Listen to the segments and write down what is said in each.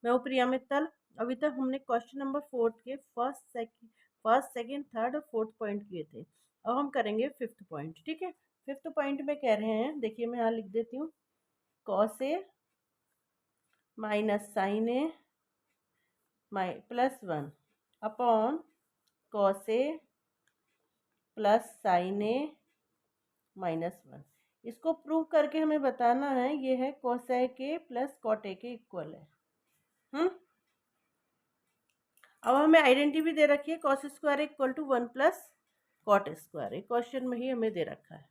मैं हूँ प्रिया मित्तल। अभी तक हमने क्वेश्चन नंबर 4 के फर्स्ट सेकंड थर्ड और फोर्थ पॉइंट किए थे। अब हम करेंगे फिफ्थ पॉइंट। ठीक है, फिफ्थ पॉइंट में कह रहे हैं, देखिए मैं यहाँ लिख देती हूँ, cos a minus sine a plus 1 upon cos a plus sine a minus 1। इसको प्रूव करके हमें बताना है ये है cosec a plus cot a के इक्वल है। अब हमें आइडेंटिटी भी दे रखी है, cos square equal to 1 plus cot square. Question में ही हमें दे रखा है।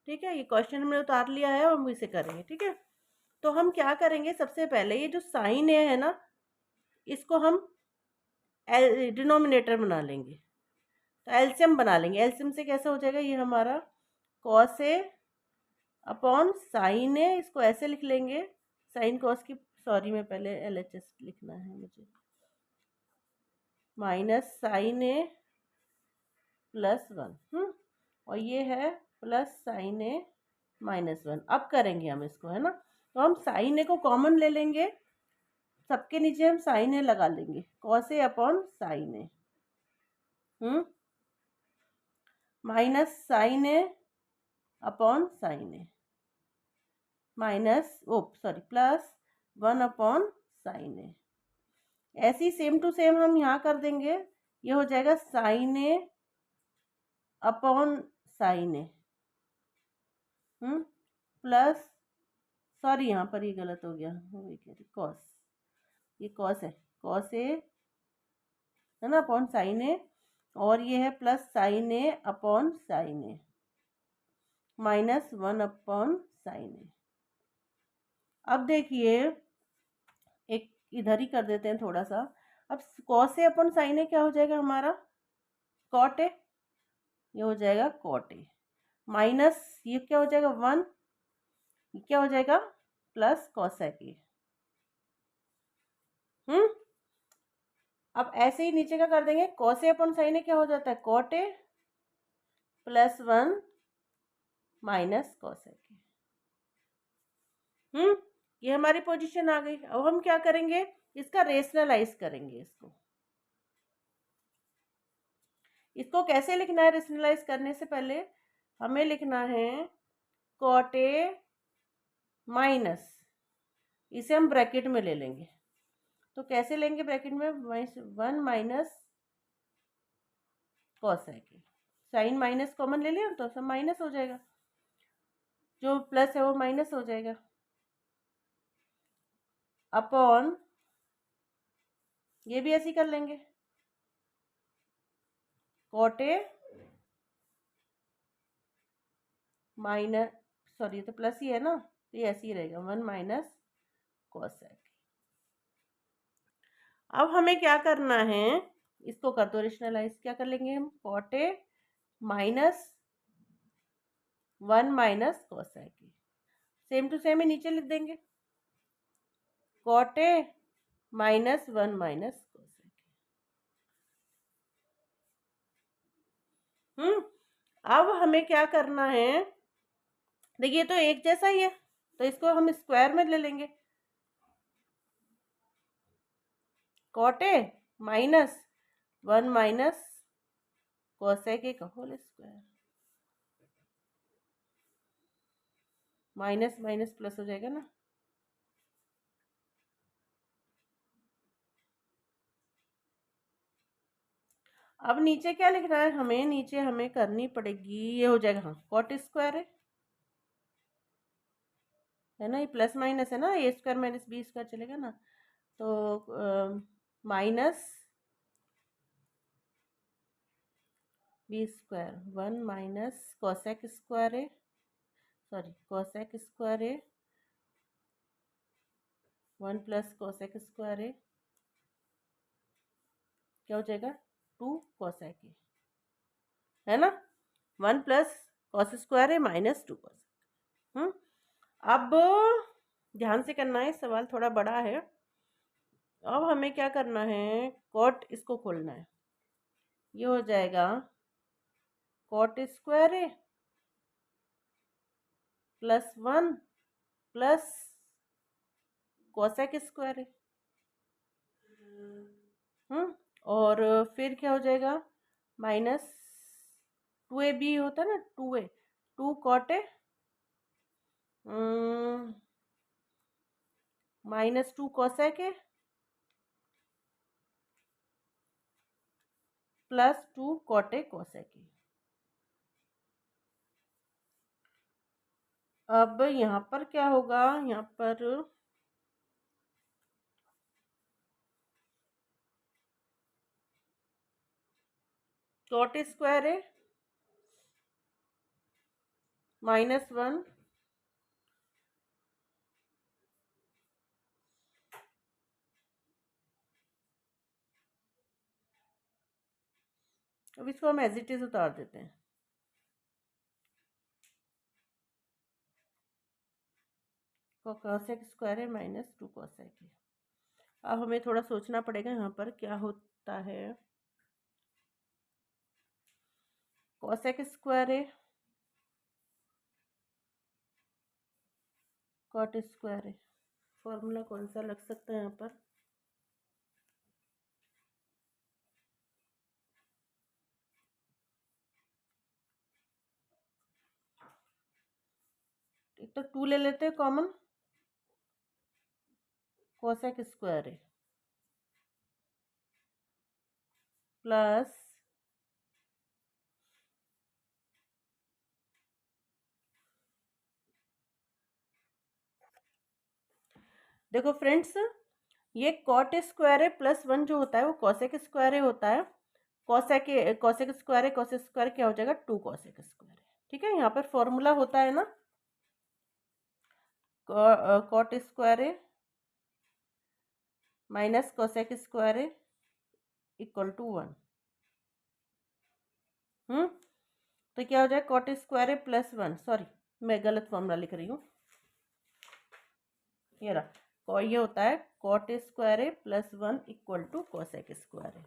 ठीक है, ये क्वेश्चन हमने उतार लिया है और हम इसे करेंगे। ठीक है, तो हम क्या करेंगे, सबसे पहले ये जो साइन है ना, इसको हम डिनोमिनेटर बना लेंगे, तो एलसीएम बना लेंगे। एलसीएम से कैसा हो जाएगा, ये हमारा कॉस ए अपॉन साइन ए, इसको ऐसे लिख लेंगे, साइन कॉस की, सॉरी मैं पहले एलएचएस लिखना है मुझे, माइनस साइन ए प्लस 1 और ये है प्लस साइन ए माइनस 1। अब करेंगे हम इसको, है ना, तो हम साइन ए को कॉमन ले लेंगे, सबके नीचे हम साइन ए लगा लेंगे, cos a upon sine a minus sine A upon sine a plus 1 upon sine ए। ऐसी सेम टू सेम हम यहाँ कर देंगे, ये हो जाएगा sign A upon sine a plus, sorry यहाँ पर ये गलत हो गया, कॉस, ये कॉस है, कॉस ए है ना अपॉन साइन ए, और ये है plus sine A upon sine a minus 1 upon sine a. अब देखिए एक इधर ही कर देते हैं थोड़ा सा। अब cos a upon sine a क्या हो जाएगा हमारा, कॉट ए, ये हो जाएगा कॉट ए, माइनस ये क्या हो जाएगा 1, ये क्या हो जाएगा प्लस कॉसेक ए। अब ऐसे ही नीचे का कर देंगे, cos a upon sine a क्या हो जाता है, cot a plus 1 minus cosec a. ये हमारी पोजीशन आ गई। अब हम क्या करेंगे, इसका रेशनलाइज करेंगे। इसको कैसे लिखना है, रेशनलाइज करने से पहले हमें लिखना है कॉट ए माइनस, इसे हम ब्रैकेट में ले लेंगे, तो कैसे लेंगे ब्रैकेट में, 1 minus cosec a, sine minus common ले लिया तो सब माइनस हो जाएगा, जो प्लस है वो माइनस हो जाएगा, अपॉन ये भी ऐसे ही कर लेंगे, कॉट ए माइनस, सॉरी ये तो प्लस ही है ना, तो ये ऐसे ही रहेगा 1 माइनस कॉसेक। अब हमें क्या करना है, इसको कर दो रेशनलाइज, क्या कर लेंगे हम, cot a minus 1 minus cosec, same to same ही नीचे लिख देंगे, cot a minus 1 minus cosec. अब हमें क्या करना है, देखिए तो एक जैसा ही है, तो इसको हम स्क्वायर में ले लेंगे, cot a minus 1 minus cosec a का whole square, minus minus plus हो जाएगा ना। अब नीचे क्या लिखना है हमें, नीचे हमें करनी पड़ेगी, ये हो जाएगा, हाँ कॉट स्क्वायर है ना, ये प्लस माइनस है ना, a square minus b square चलेगा ना, तो minus b square 1 minus cosec square है, सॉरी कॉसेक स्क्वायर है 1 प्लस कॉसेक स्क्वायर क्या हो जाएगा 2 कॉसेक है ना, 1 प्लस कॉस स्क्वायर है माइनस 2 कॉसेक। अब ध्यान से करना है, सवाल थोड़ा बड़ा है। अब हमें क्या करना है, कॉट इसको खोलना है, ये हो जाएगा कॉट स्क्वायर है प्लस 1 प्लस कॉसेक स्क्वायर है, और फिर क्या हो जाएगा, माइनस 2ab होता है ना, 2a, 2 cot a minus 2 cosec a plus 2 cot a cosec a. अब यहाँ पर क्या होगा, यहाँ पर कॉट स्क्वायर ए -1 अब इसको हम एज इट इज उतार देते हैं। कोसेक स्क्वायर है -2 कोसेक है। अब हमें थोड़ा सोचना पड़ेगा यहाँ पर क्या होता है। कोसेक स्क्वायर है कॉट स्क्वायर है, फॉर्मूला कौन सा लग सकता है यहाँ पर। एक तो 2 ले लेते हैं कॉमन, कोसेक स्क्वायर है प्लस देखो फ्रेंड्स, ये कॉट स्क्वायर है +1 जो होता है वो कोसेक स्क्वायर होता है। कोसेक स्क्वायर है, कोसेक स्क्वायर क्या हो जाएगा, 2 कोसेक स्क्वायर है। ठीक है, यहाँ पर फॉर्मूला होता है ना, कॉट स्क्वायर है माइनस कोसेक स्क्वायर है इक्वल टू 1। तो क्या हो जाए, कॉट स्क्वायर है +1, सॉरी मैं गलत फॉर्मूला लिख रही हूँ, ये रहा, ये होता है कॉट स्क्वायर है +1 इक्वल टू कोसेक स्क्वायर है।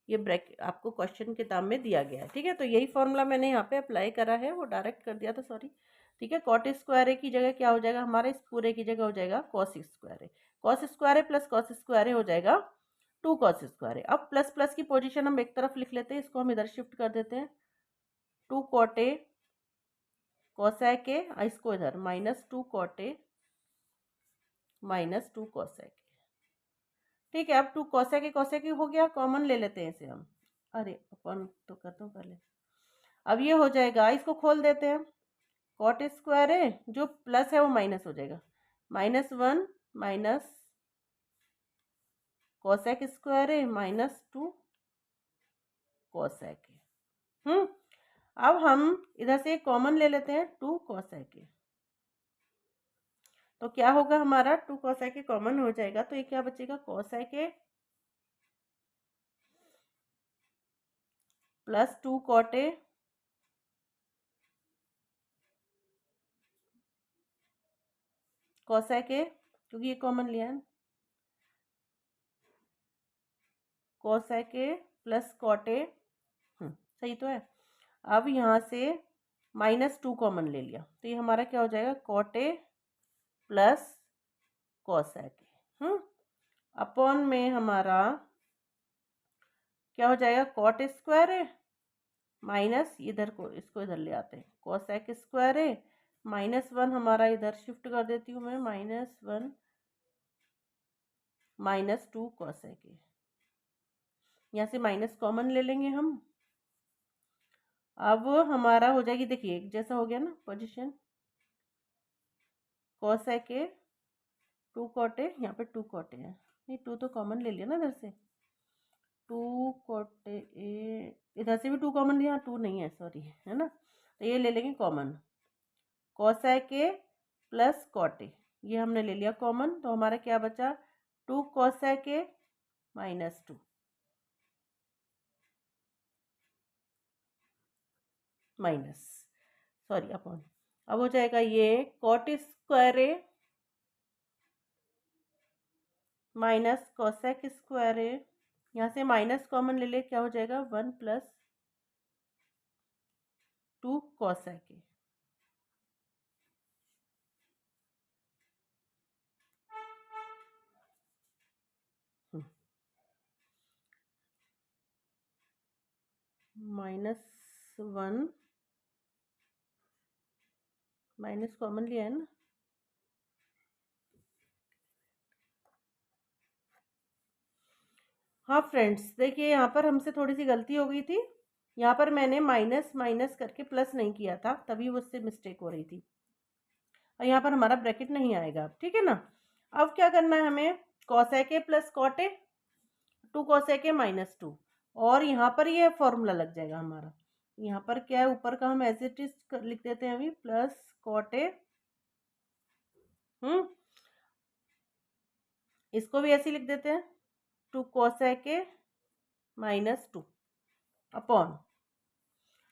ये ब्रैकेट आपको क्वेश्चन किताब में दिया गया है। ठीक है, तो यही फॉर्मूला मैंने यहाँ पे अप्लाई करा है, वो डायरेक्ट कर दिया था, सॉरी। ठीक है, कॉट स्क्वायर है की जगह क्या हो जाएगा हमारा, इस पूरे की जगह हो जाएगा कॉस स्क्वायर है। कॉस स्क्वायर है प्लस कॉस स्क्वायर है हो जाएगा 2 कॉस स्क्वायर है। अब प्लस प्लस की पोजीशन हम एक तरफ लिख लेते हैं, इसको हम इधर शिफ्ट कर देते हैं, 2 कॉटे कोसेक ए, इसको इधर -2 कॉटे -2 कोसेक। ठीक है, अब 2 कोसेक हो गया, कॉमन ले लेते हैं इसे हम, अरे अपन तो करता हूँ पहले। अब ये हो जाएगा, इसको खोल देते हैं, कॉट स्क्वायर है जो प्लस है वो माइनस हो जाएगा, -1 माइनस कोसेक स्क्वायर है -2 कोसेक है। अब हम इधर से कॉमन ले लेते हैं, 2 कोसेक है, तो क्या होगा हमारा, 2 कोसेक कॉमन हो जाएगा, तो ये क्या बचेगा, कोसेक प्लस 2 कॉटे कोसेक क्योंकि ये कॉमन लिया है, कोसेक प्लस कॉटे, सही तो है। अब यहाँ से -2 कॉमन ले लिया, तो ये हमारा क्या हो जाएगा, कॉटे प्लस कोसेक अपॉन में हमारा क्या हो जाएगा, कॉट स्क्वायर है माइनस, इधर को इसको इधर ले आते हैं, कोसेक स्क्वायर है -1 हमारा इधर शिफ्ट कर देती हूँ मैं, -1 -2 कोसेक है, यहाँ से माइनस कॉमन ले लेंगे हम। अब हमारा हो जाएगी, देखिए एक जैसा हो गया ना पोजीशन, कोसेक 2 कॉटे, यहाँ पे 2 कॉटे है, नहीं 2 तो कॉमन ले लिया ना इधर से, 2 कॉटे इधर से भी 2 कॉमन लिया, 2 नहीं है सॉरी, है ना, तो ये ले लेंगे कॉमन, कोसेक प्लस कॉटे, ये हमने ले लिया कॉमन, तो हमारा क्या बचा, 2 कोसेक -2 माइनस, सॉरी अपॉन, अब हो जाएगा ये cot square minus cosec square यहाँ से माइनस कॉमन ले ले, क्या हो जाएगा 1 + 2 कोसेक -1 माइनस कॉमन लिया है ना। हाँ फ्रेंड्स, देखिए यहाँ पर हमसे थोड़ी सी गलती हो गई थी। यहाँ पर मैंने माइनस माइनस करके प्लस नहीं किया था, तभी उससे मिस्टेक हो रही थी। और यहाँ पर हमारा ब्रैकेट नहीं आएगा, ठीक है ना। अब क्या करना है हमें, cosec a plus cot a, 2 cosec a -2, और यहाँ पर ये फॉर्मूला लग जाएगा हमारा। यहाँ पर क्या है, ऊपर का हम एज इट इज लिख देते हैं अभी, प्लस कॉट ए, इसको भी ऐसे लिख देते हैं, 2 कॉसेक ए -2 अपॉन,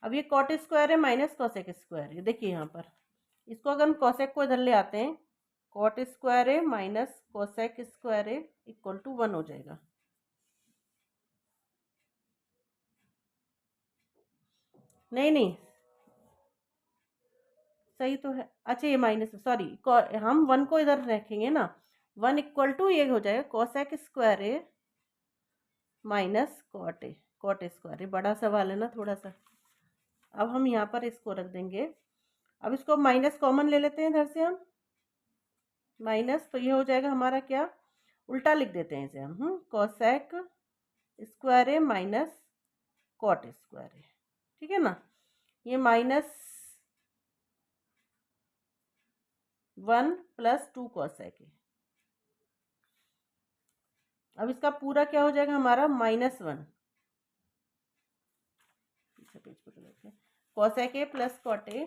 अब ये कॉट स्क्वायर है माइनस कॉसेक स्क्वायर है। देखिए यहाँ पर इसको अगर हम कॉसेक को इधर ले आते हैं, कॉट स्क्वायर है माइनस कॉसेक स्क्वायर है इक्वल टू 1 हो जाएगा। नहीं नहीं, सही तो है। अच्छा ये माइनस, सॉरी, हम 1 को इधर रखेंगे ना, 1 इक्वल टू ये हो जाएगा कॉसेक स्क्वायर है minus cot a, cot square है। बड़ा सवाल है ना थोड़ा सा। अब हम यहाँ पर इसको रख देंगे। अब इसको माइनस कॉमन ले लेते हैं इधर से हम, माइनस, तो ये हो जाएगा हमारा क्या, उल्टा लिख देते हैं इसे हम, कॉसेक स्क्वायर है माइनस कॉट स्क्वायर है, ठीक है ना। ये -1 + 2 कॉसेक है। अब इसका पूरा क्या हो जाएगा हमारा, -1, पीछे पेज पे लेते हैं, cosec a plus cot a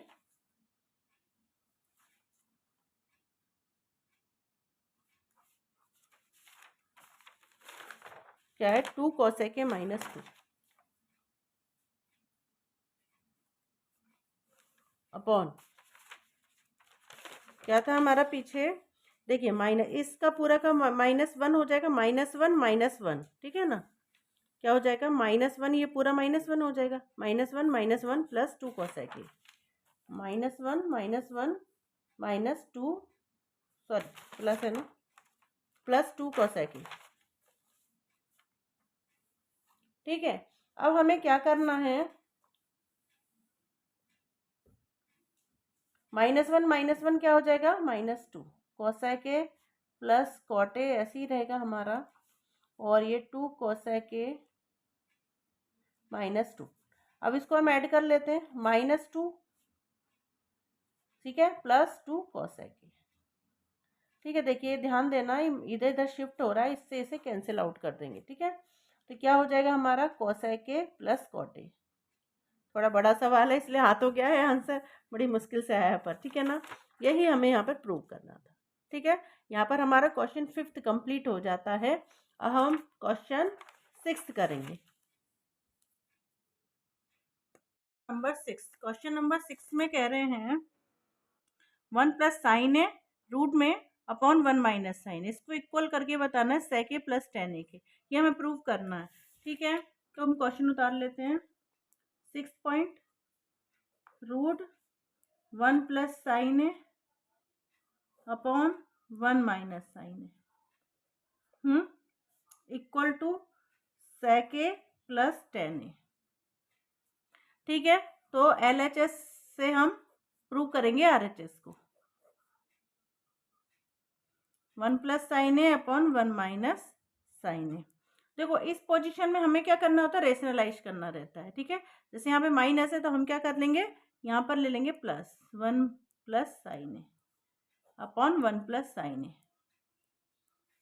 क्या है, 2 कॉसेक ए -2 अपॉन, क्या था हमारा पीछे, देखिए माइनस, इसका पूरा का -1 हो जाएगा, -1 -1, ठीक है ना। क्या हो जाएगा, -1, ये पूरा -1 हो जाएगा, -1 -1 + 2 कॉसेक ए, -1 -1 -2, सॉरी प्लस है ना, +2 कॉसेक ए, ठीक है। अब हमें क्या करना है, -1 क्या हो जाएगा, -2 cosec a plus cot a, ऐसे ही रहेगा हमारा, और ये 2 कॉसेक ए -2। अब इसको हम ऐड कर लेते हैं, -2, ठीक है, +2 कॉसेक ए, ठीक है। देखिए ध्यान देना, इधर इधर शिफ्ट हो रहा है, इससे इसे कैंसिल आउट कर देंगे, ठीक है। तो क्या हो जाएगा हमारा, cosec a plus cot a. थोड़ा बड़ा सवाल है इसलिए हाथ हो गया है, आंसर बड़ी मुश्किल से आया पर, ठीक है ना। यही हमें यहाँ पर प्रूव करना था, ठीक है। यहाँ पर हमारा क्वेश्चन 5th कंप्लीट हो जाता है। अब हम क्वेश्चन 6th करेंगे। क्वेश्चन नंबर 6 में कह रहे हैं 1 + sin ए रूट में अपॉन 1 - sin, इसको इक्वल करके बताना है sec a + tan a के, ये हमें प्रूव करना है, ठीक है। तो हम क्वेश्चन उतार लेते हैं। 6 point, root 1 + sin a upon 1 - sin a equal to sec a + tan a, ठीक है। तो LHS से हम प्रूव करेंगे RHS को, 1 + sin a upon 1 - sin a। देखो इस पोजीशन में हमें क्या करना होता है, रेशनलाइज करना रहता है, ठीक है। जैसे यहाँ पे माइनस है तो हम क्या कर लेंगे, यहाँ पर ले लेंगे plus, 1 + sin a upon 1 + sin a,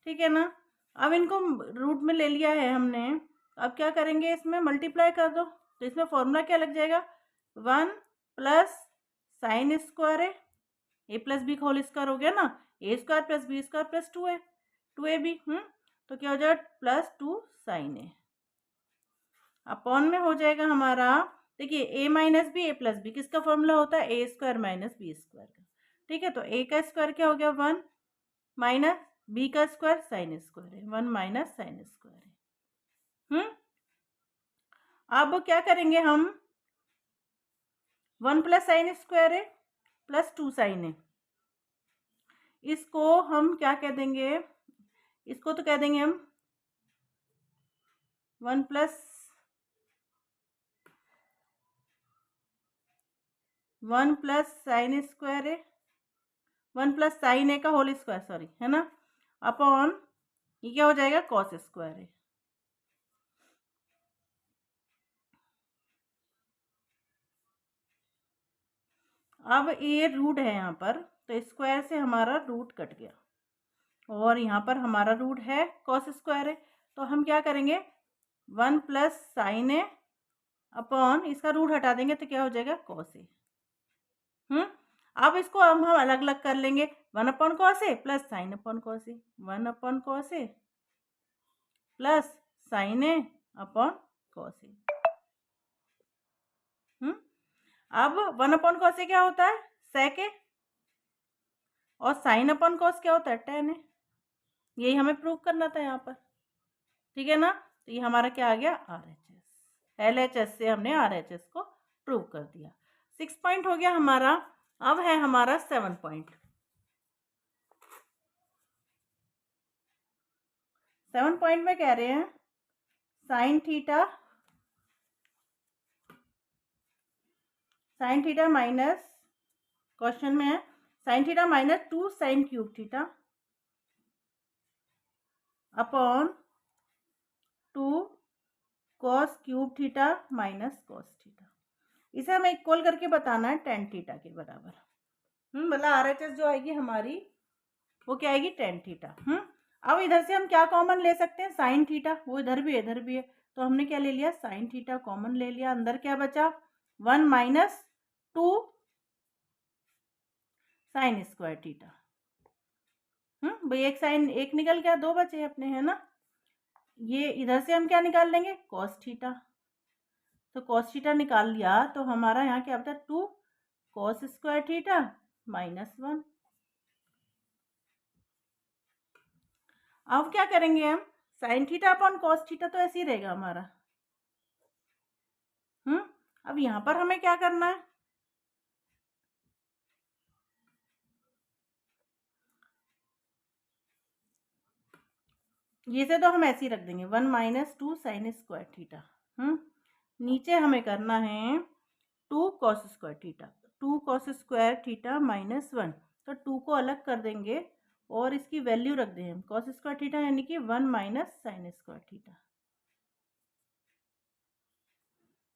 ठीक है ना। अब इनको रूट में ले लिया है हमने, अब क्या करेंगे, इसमें मल्टीप्लाई कर दो, तो इसमें फॉर्मूला क्या लग जाएगा, 1 + sin स्क्वायर है, a + b होल स्क्वायर हो गया ना, a² + b² + 2a, 2ab, तो क्या हो जाएगा +2 sin a अपॉन में हो जाएगा हमारा, देखिए a - b a + b किसका फॉर्मूला होता है, a² - b² का, ठीक है। तो a का स्क्वायर क्या हो गया, 1 माइनस b का स्क्वायर sin स्क्वायर है, 1 - sin स्क्वायर है। अब क्या करेंगे हम, 1 + sin स्क्वायर है +2 sin है, इसको हम क्या कह देंगे, इसको तो कह देंगे हम 1 + 1 प्लस साइन स्क्वायर ए, 1 प्लस साइन ए का होल स्क्वायर, सॉरी, है ना, अपॉन ये क्या हो जाएगा, कॉस स्क्वायर ए। अब ये रूट है यहाँ पर, तो स्क्वायर से हमारा रूट कट गया, और यहाँ पर हमारा रूट है कॉस स्क्वायर है, तो हम क्या करेंगे, 1 प्लस साइन ए अपॉन इसका रूट हटा देंगे तो क्या हो जाएगा, कॉस ए। अब इसको हम अलग अलग कर लेंगे, 1 upon cos a plus sine upon cos A, 1 upon cos a plus sine A upon cos ए। अब 1 अपॉन कॉस ए क्या होता है, सेक ए, और साइन अपॉन कॉस क्या होता है, टेन ए। यही हमें प्रूव करना था यहाँ पर, ठीक है ना। तो ये हमारा क्या आ गया, RHS, LHS से हमने RHS को प्रूव कर दिया। 6 पॉइंट हो गया हमारा। अब है हमारा 7 पॉइंट। 7 पॉइंट में कह रहे हैं साइन थीटा माइनस, क्वेश्चन में है sine theta minus 2 sine cube theta upon 2 cos cube theta minus cos theta. इसे हमें इक्वल करके बताना है टेन थीटा के बराबर। मतलब RHS जो आएगी हमारी वो क्या आएगी, टेन थीटा। अब इधर से हम क्या कॉमन ले सकते हैं, साइन थीटा, वो इधर भी है इधर भी है, तो हमने क्या ले लिया, साइन थीटा कॉमन ले लिया। अंदर क्या बचा, 1 माइनस 2 साइन स्क्वायर थीटा। भाई एक साइन एक निकल गया, 2 बचे अपने, है ना। ये इधर से हम क्या निकाल लेंगे, कॉस थीटा, तो कॉस थीटा निकाल लिया तो हमारा यहाँ क्या बता, 2 कॉस स्क्वायर थीटा माइनस 1। अब क्या करेंगे हम, sine theta upon cos theta तो ऐसे ही रहेगा हमारा। अब यहाँ पर हमें क्या करना है, ये से तो हम ऐसे ही रख देंगे, 1 माइनस 2 साइन स्क्वायर थीटा। नीचे हमें करना है 2 cos square theta, 2 cos square theta minus 1, तो 2 को अलग कर देंगे और इसकी वैल्यू रख दें हम, कॉस स्क्वायर थीटा यानी कि 1 minus sine square theta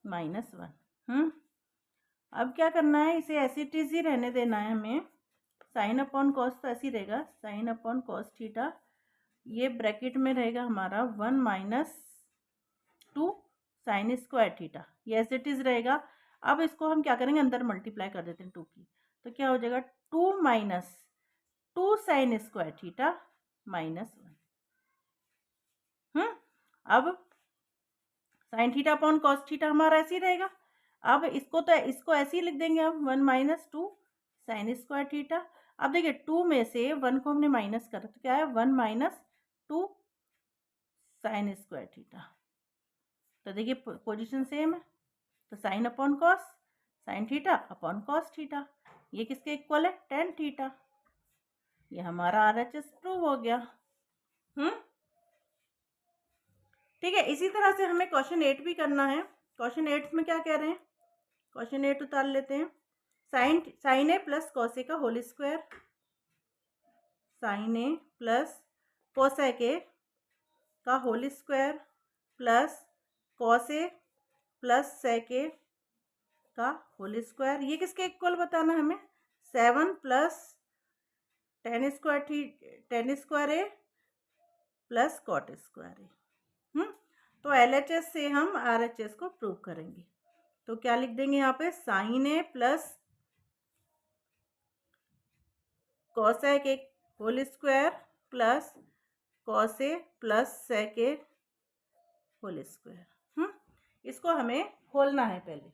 minus 1। अब क्या करना है, इसे ऐसे इट इज ही रहने देना है हमें। साइन अपॉन कॉस तो ऐसे ही रहेगा, साइन अपॉन कॉस थीटा, ये ब्रैकेट में रहेगा हमारा 1 माइनस 2 साइन स्क्वायर थीटा, ये ऐसे इट इज रहेगा। अब इसको हम क्या करेंगे, अंदर मल्टीप्लाई कर देते हैं 2 की, तो क्या हो जाएगा, 2 minus 2 sine square theta minus 1। अब sine theta upon cos theta हमारा ऐसे ही रहेगा। अब इसको ऐसे ही लिख देंगे हम, 1 माइनस 2 साइन स्क्वायर थीटा। अब देखिए 2 में से 1 को हमने माइनस करा तो क्या है, 1 माइनस 2 साइन स्क्वायर थीटा। तो देखिए पोजीशन सेम है, तो sine upon cos, sine theta upon cos theta, ये किसके इक्वल है, टेन थीटा। ये हमारा RHS प्रूव हो गया। ठीक है, इसी तरह से हमें क्वेश्चन 8 भी करना है। क्वेश्चन 8 में क्या कह रहे हैं, क्वेश्चन 8 उतार लेते हैं, sine a plus cos a का whole square, sine a plus cosec a का whole square plus cos a plus sec a का होल स्क्वायर, ये किसके इक्वल बताना हमें, 7 plus tan square a plus cot square a. तो LHS से हम RHS को प्रूव करेंगे, तो क्या लिख देंगे यहाँ पे, sine a plus cosec a whole square plus cos a plus sec a whole square. इसको हमें खोलना है पहले।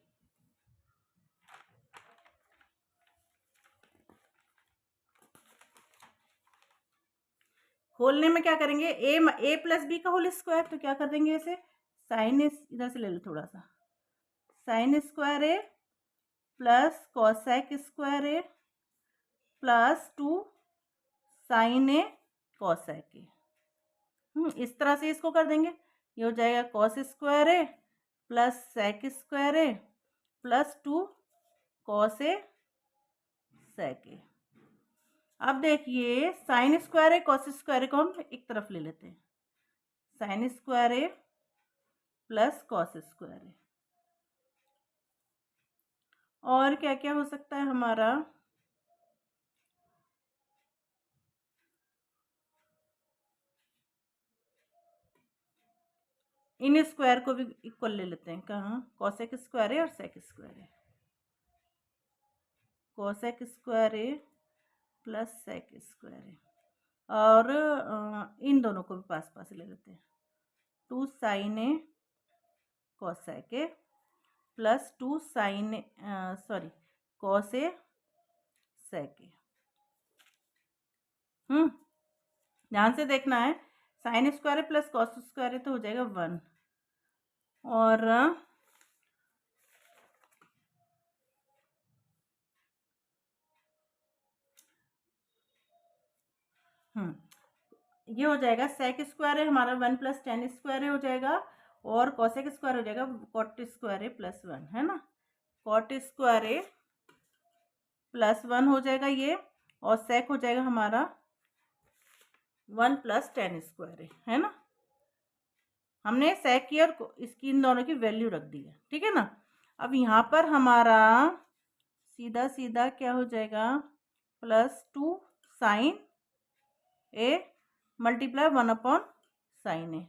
खोलने में क्या करेंगे, ए प्लस बी का होल स्क्वायर, तो क्या कर देंगे इसे, साइन इधर से ले लो थोड़ा सा, sine square a plus cosec square a plus 2 sine a cosec a. इस तरह से इसको कर देंगे, ये हो जाएगा cos square a plus sec square a plus 2 cos a sec a. अब देखिए sine square a cos square a को हम एक तरफ ले लेते हैं, sine square a plus cos square a. और क्या क्या हो सकता है हमारा, इन स्क्वायर को भी इक्वल ले लेते हैं, कहाँ, कॉसेक स्क्वायर ए और सेक square A, cosec square a plus sec square a. और इन दोनों को भी पास पास ले लेते हैं, 2 sine a cosec a plus 2 sine a cos a sec a. ध्यान से देखना है, sine square plus cos square तो हो जाएगा 1, और ये हो जाएगा सेक स्क्वायर है हमारा 1 प्लस टेन स्क्वायर हो जाएगा, और कॉसेक स्क्वायर हो जाएगा कॉट स्क्वायर ए प्लस 1, है ना, कॉट स्क्वायर ए प्लस 1 हो जाएगा ये, और सेक हो जाएगा हमारा 1 प्लस टेन स्क्वायर है ना। हमने सेक की और इसकी इन दोनों की वैल्यू रख दी है, ठीक है ना। अब यहाँ पर हमारा सीधा सीधा क्या हो जाएगा, plus 2 sine A multiply 1 upon sine ए,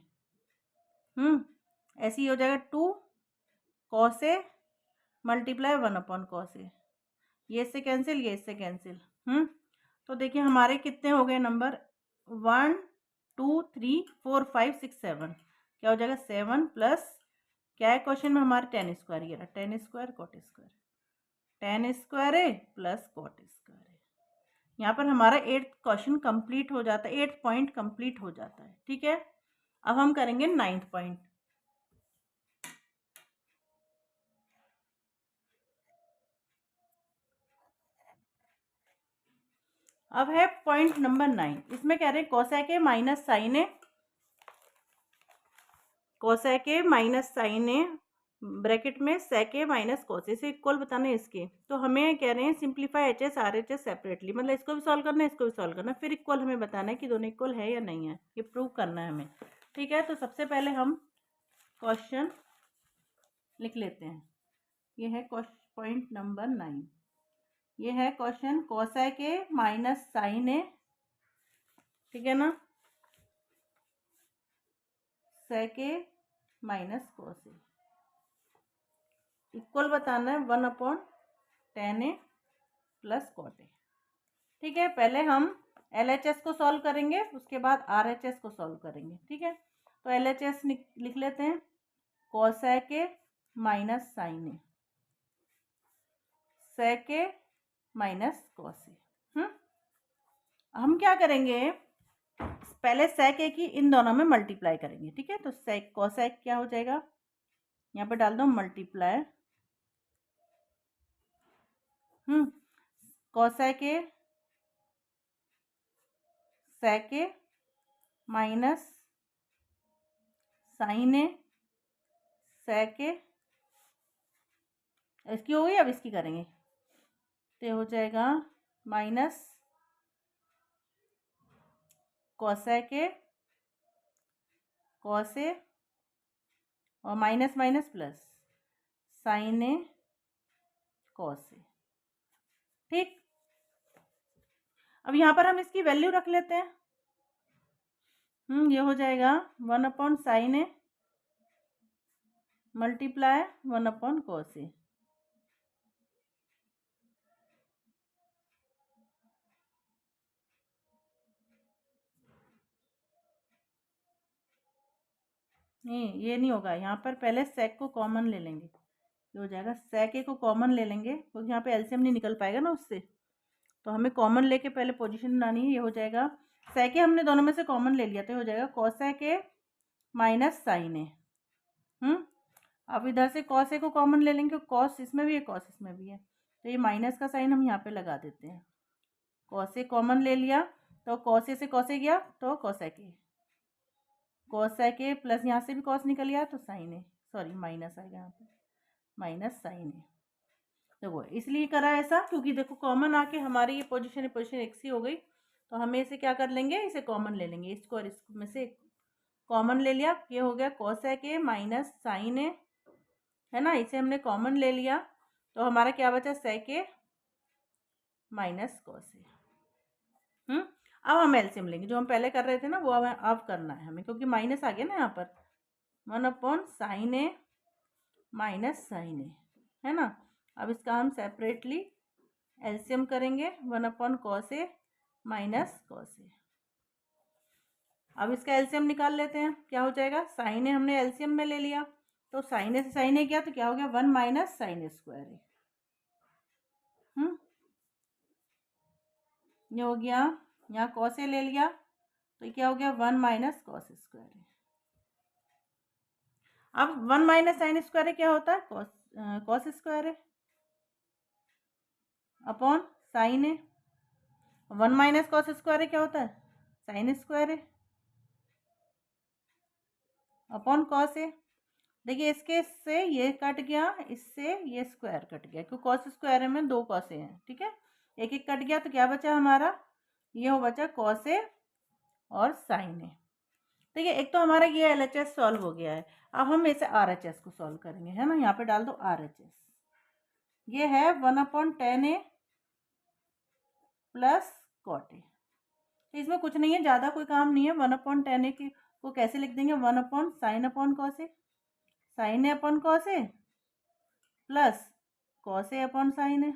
ऐसे ही हो जाएगा 2 cos A multiply 1 upon cos ए, ये इससे कैंसिल, ये इससे कैंसिल। तो देखिए हमारे कितने हो गए नंबर, 1 2 3 4 5 6 7, क्या हो जाएगा 7 प्लस क्या है क्वेश्चन में हमारे टेन स्क्वायर, ये रहा tan square cot square, tan square a plus cot square a. यहाँ पर हमारा 8th क्वेश्चन कंप्लीट हो जाता है, 8th पॉइंट कंप्लीट हो जाता है, ठीक है। अब हम करेंगे 9th पॉइंट। अब है पॉइंट नंबर 9, इसमें कह रहे हैं cosec a minus sine a, cosec a minus sine a bracket में सेक ए माइनस कोस ए से इक्वल बताना है इसके। तो हमें कह रहे हैं simplify H S R H S separately, मतलब इसको भी सॉल्व करना है, इसको भी सॉल्व करना है, फिर इक्वल हमें बताना है कि दोनों इक्वल है या नहीं है, ये प्रूव करना है हमें, ठीक है। तो सबसे पहले हम क्वेश्चन लिख लेते हैं, ये है पॉइंट नंबर 9, ये है question cosec a minus sine a, ठीक है ना, सेक a minus cos A, equal बताना है 1 upon tan a plus cot a, ठीक है। पहले हम LHS को सॉल्व करेंगे, उसके बाद RHS को सॉल्व करेंगे, ठीक है। तो LHS लिख लेते हैं, cosec a minus sine a, sec a minus cos a. हम क्या करेंगे, पहले सेक ए की इन दोनों में मल्टीप्लाई करेंगे, ठीक है। तो सेक कोसेक क्या हो जाएगा, यहाँ पे डाल दो multiply, cosec a sec a minus sine a sec a, इसकी हो गई, अब इसकी करेंगे, तो हो जाएगा minus cosec a cos a और minus minus plus sine a cos a, ठीक। अब यहाँ पर हम इसकी वैल्यू रख लेते हैं, ये हो जाएगा 1 upon sine A multiply 1 upon cos ए, नहीं ये नहीं होगा, यहाँ पर पहले सेक को कॉमन ले लेंगे, ये हो जाएगा सेक ए को कॉमन ले लेंगे, क्योंकि यहाँ पे एलसीएम नहीं निकल पाएगा ना उससे, तो हमें कॉमन लेके पहले पोजीशन बनानी है। ये हो जाएगा सेक ए हमने दोनों में से कॉमन ले लिया, तो हो जाएगा cosec a minus sine a. अब इधर से कॉस ए को कॉमन ले लेंगे, कॉस इसमें भी है कॉस इसमें भी है, तो ये माइनस का साइन हम यहाँ पे लगा देते हैं, कॉस ए कॉमन ले लिया, तो कॉस ए से कॉस ए गया तो cosec A, cosec a plus यहाँ से भी कॉस निकल गया तो साइन ए, सॉरी माइनस आएगा यहाँ पे, माइनस साइन ए। देखो इसलिए करा ऐसा क्योंकि देखो कॉमन आके हमारी ये पोजीशन एक सी हो गई, तो हमें इसे क्या कर लेंगे, इसे कॉमन ले लेंगे, इसको और इसमें से कॉमन ले लिया, ये हो गया कोसेक ए माइनस साइन ए, है ना, इसे हमने कॉमन ले लिया, तो हमारा क्या बचा, सेक ए माइनस कॉस ए। अब हम एलसीएम लेंगे, जो हम पहले कर रहे थे ना वो अब करना है हमें, क्योंकि माइनस आ गया ना यहाँ पर, 1 साइन ए माइनस साइन ए, है ना। अब इसका हम सेपरेटली एलसीएम करेंगे, 1 कॉस ए माइनस कॉस ए। अब इसका एलसीएम निकाल लेते हैं, क्या हो जाएगा, साइन ए हमने एलसीएम में ले लिया, तो साइन ए से साइन ए किया तो क्या हो गया, 1 माइनस साइन ए स्क्वायर ए। ये हो गया, यहाँ कॉस ए ले लिया तो ये क्या हो गया, 1 माइनस कॉस स्क्वायर ए। अब 1 माइनस साइन स्क्वायर ए क्या होता है, cos square a upon sine A. 1 minus cos square ए क्या होता है, sine square a upon cos ए। देखिए इसके से ये कट गया, इससे ये स्क्वायर कट गया, क्योंकि कॉस स्क्वायर में 2 कॉस ए हैं, ठीक है, एक एक कट गया, तो क्या बचा हमारा, ये हो बचा कॉस ए और साइन ए। देखिए एक तो हमारा ये एलएचएस सॉल्व हो गया है, अब हम इसे आरएचएस को सॉल्व करेंगे, है ना, यहाँ पे डाल दो आरएचएस। ये है 1/10 ए प्लस कॉट ए, तो इसमें कुछ नहीं है, ज़्यादा कोई काम नहीं है। 1/10 ए को कैसे लिख देंगे, 1 sine upon cos A, sign A upon cos a plus cos a upon sine ए।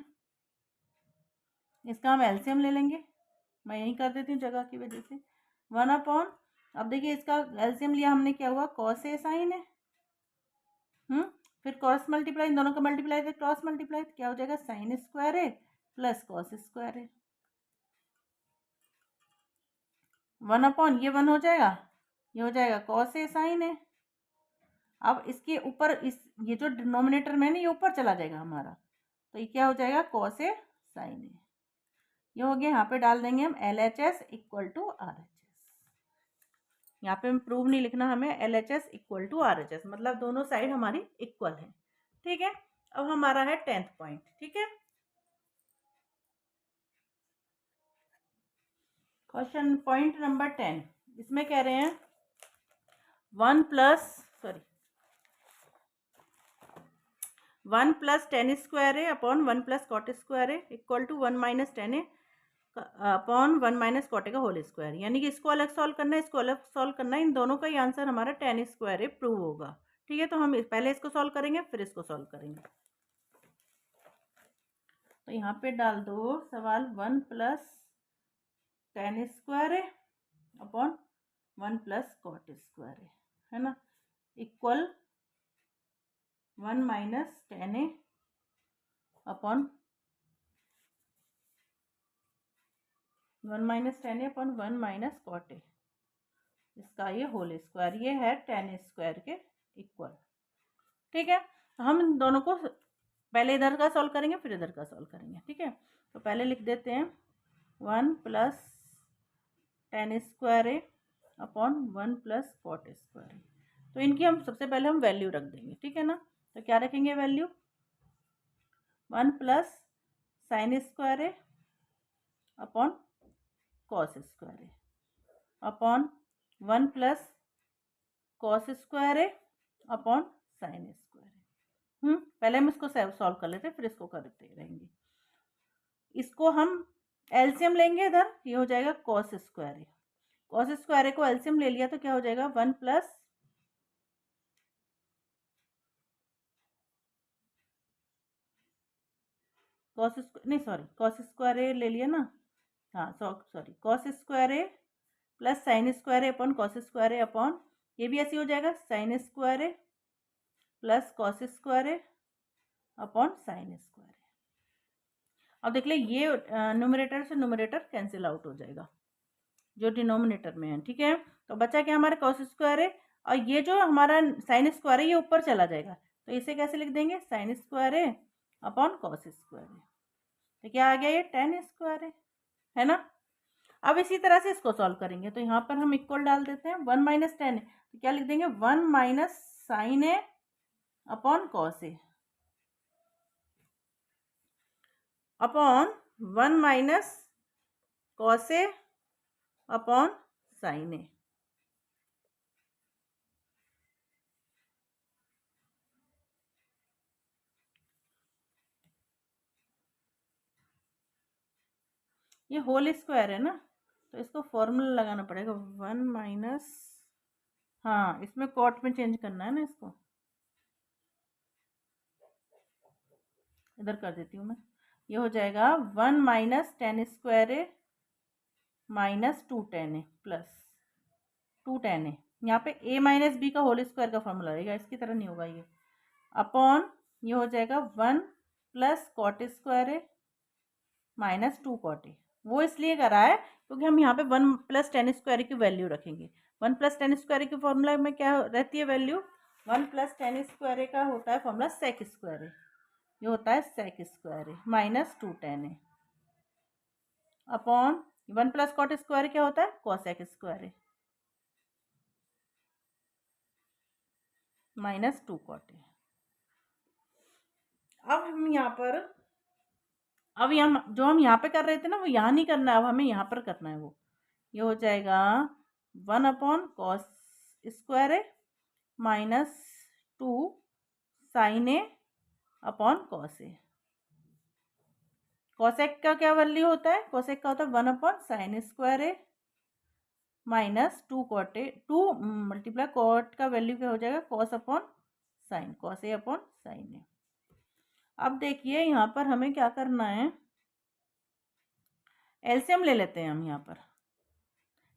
इसका हम एलसीएम ले लेंगे, मैं यही कर देती हूँ जगह की वजह से, 1 अब देखिए इसका एलसीएम लिया हमने, क्या हुआ, कॉस ए साइन ए, फिर क्रॉस मल्टीप्लाई, इन दोनों का मल्टीप्लाई फिर क्रॉस मल्टीप्लाई, तो क्या हो जाएगा, sign square a plus cos square ए। 1 ये 1 हो जाएगा, ये हो जाएगा कॉस ए साइन ए। अब इसके ऊपर इस ये जो डिनोमिनेटर में ना ये ऊपर चला जाएगा हमारा, तो ये क्या हो जाएगा, कॉस ए साइन ए। ये हो गया, यहाँ पे डाल देंगे हम LHS इक्वल टू RHS। यहाँ पे हम प्रूव नहीं लिखना, हमें LHS इक्वल टू RHS, मतलब दोनों साइड हमारी इक्वल है, ठीक है। अब हमारा है 10th पॉइंट, ठीक है, क्वेश्चन पॉइंट नंबर 10। इसमें कह रहे हैं 1 plus tan square a upon 1 plus cot square a equal to 1 minus 10 a upon 1 minus cot का होल स्क्वायर, यानी कि इसको अलग सॉल्व करना है, इसको अलग सॉल्व करना है, इन दोनों का ही आंसर हमारा 10 स्क्वायर ए प्रूव होगा, ठीक है। तो हम पहले इसको सॉल्व करेंगे फिर इसको सॉल्व करेंगे, तो यहाँ पे डाल दो सवाल 1 plus 10 square a upon 1 plus cot square a, है ना, equal 1 minus 10 a upon 1 minus 10 a upon 1 minus cot a, इसका ये होल स्क्वायर, ये है 10 स्क्वायर के इक्वल, ठीक है। तो हम इन दोनों को पहले इधर का सॉल्व करेंगे फिर इधर का सॉल्व करेंगे, ठीक है। तो पहले लिख देते हैं 1 plus 10 square a upon 1 plus cot square a, तो इनकी हम सबसे पहले हम वैल्यू रख देंगे, ठीक है ना। तो क्या रखेंगे value, 1 plus sign square a upon cos square a upon 1 plus cos square a upon sine square ए। पहले हम इसको सॉल्व कर लेते हैं फिर इसको करते रहेंगे। इसको हम एलसीएम लेंगे इधर, ये हो जाएगा cos square a, cos square a को एलसीएम ले लिया तो क्या हो जाएगा, 1 प्लस कॉस स्क्वायर ए ले लिया ना, हाँ sorry cos square a plus sign square a upon cos square a upon, ये भी ऐसे हो जाएगा sign square a plus cos square a upon sine square ए। अब देख ले ये न्यूमरेटर से न्यूमरेटर कैंसिल आउट हो जाएगा जो डिनोमिनेटर में है, ठीक है। तो बचा क्या हमारा कॉस स्क्वायर है, और ये जो हमारा साइन स्क्वायर है ये ऊपर चला जाएगा, तो इसे कैसे लिख देंगे, साइन स्क्वायर है अपॉन कॉस स्क्वायर है, तो क्या आ गया, ये 10 स्क्वायर है ना। अब इसी तरह से इसको सॉल्व करेंगे, तो यहाँ पर हम इक्वल डाल देते हैं, 1 माइनस 10 है तो क्या लिख देंगे, 1 minus sine A upon cos a, upon 1 minus cos a upon sine ए। ये होल स्क्वायर है ना, तो इसको फॉर्मूला लगाना पड़ेगा 1 माइनस, हाँ इसमें कॉट में चेंज करना है ना इसको, इधर कर देती हूँ मैं। ये हो जाएगा 1 minus ten square a minus 2 tan a plus 2 tan ए। यहाँ पे a माइनस बी का होल स्क्वायर का फॉर्मूला रहेगा, इसकी तरह नहीं होगा ये। अपॉन ये हो जाएगा 1 plus cot square a minus 2 cot a. वो इसलिए करा है क्योंकि हम यहाँ पे 1 प्लस टेन स्क्वायर की वैल्यू रखेंगे। 1 प्लस टेन स्क्वायर के फॉर्मूला में क्या रहती है वैल्यू, 1 प्लस टेन स्क्वायर का होता है फॉर्मूला सेक स्क्वायर ए, ये होता है sec square a minus 2 tan a. Upon 1 plus cot square क्या होता है cosec square a minus 2 cot a. अब हम यहाँ पर, अब यहाँ जो हम यहाँ पे कर रहे थे ना वो यहाँ नहीं करना है, अब हमें यहाँ पर करना है। वो ये हो जाएगा 1 upon cos square a minus 2 sine A upon cos A. Cosec का क्या वैल्यू होता है, कॉसेक का होता है 1 upon sine square a minus 2 cot a, 2 multiply cot का वैल्यू क्या हो जाएगा cos upon sine, cos a upon sine a. अब देखिए यहाँ पर हमें क्या करना है, एलसीएम ले लेते हैं हम। यहाँ पर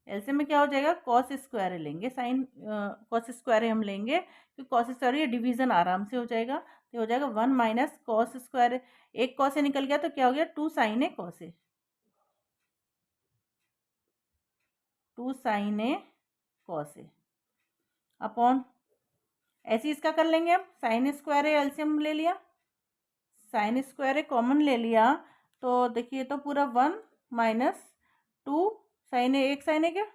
एलसीएम में क्या हो जाएगा कॉस स्क्वायर लेंगे, साइन कॉस स्क्वायर हम लेंगे क्योंकि कॉस स्क्वायर ये डिवीजन आराम से हो जाएगा। तो हो जाएगा 1 माइनस कॉस स्क्वायर, एक कॉस ए निकल गया तो क्या हो गया 2 sine a cos A, 2 sine a cos a upon, ऐसे इसका कर लेंगे अब साइन स्क्वायर ए एलसीएम ले लिया, साइन स्क्वायर ए कॉमन ले लिया तो देखिए तो पूरा 1 माइनस 2 साइन ए, एक साइन ए क्या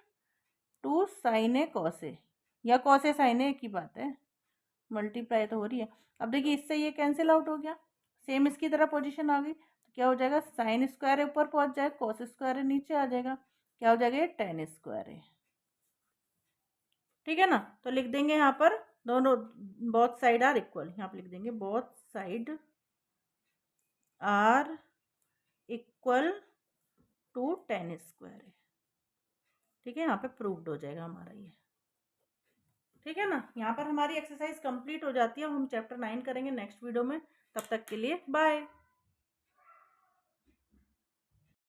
2 साइन ए कॉस ए, या कॉस ए साइन ए की बात है, मल्टीप्लाई तो हो रही है। अब देखिए इससे ये कैंसिल आउट हो गया, सेम इसकी तरह पोजीशन आ गई तो क्या हो जाएगा साइन स्क्वायर ऊपर पहुंच जाएगा, कॉस स्क्वायर नीचे आ जाएगा, क्या हो जाएगा ये टेन स्क्वायर है। ठीक है ना, तो लिख देंगे यहाँ पर दोनों, बोथ साइड आर इक्वल, यहाँ पर लिख देंगे both side are equal to tan square है। ठीक है, यहाँ पे प्रूव्ड हो जाएगा हमारा ये। ठीक है ना, यहाँ पर हमारी एक्सरसाइज कंप्लीट हो जाती है। हम चैप्टर 9 करेंगे नेक्स्ट वीडियो में, तब तक के लिए बाय।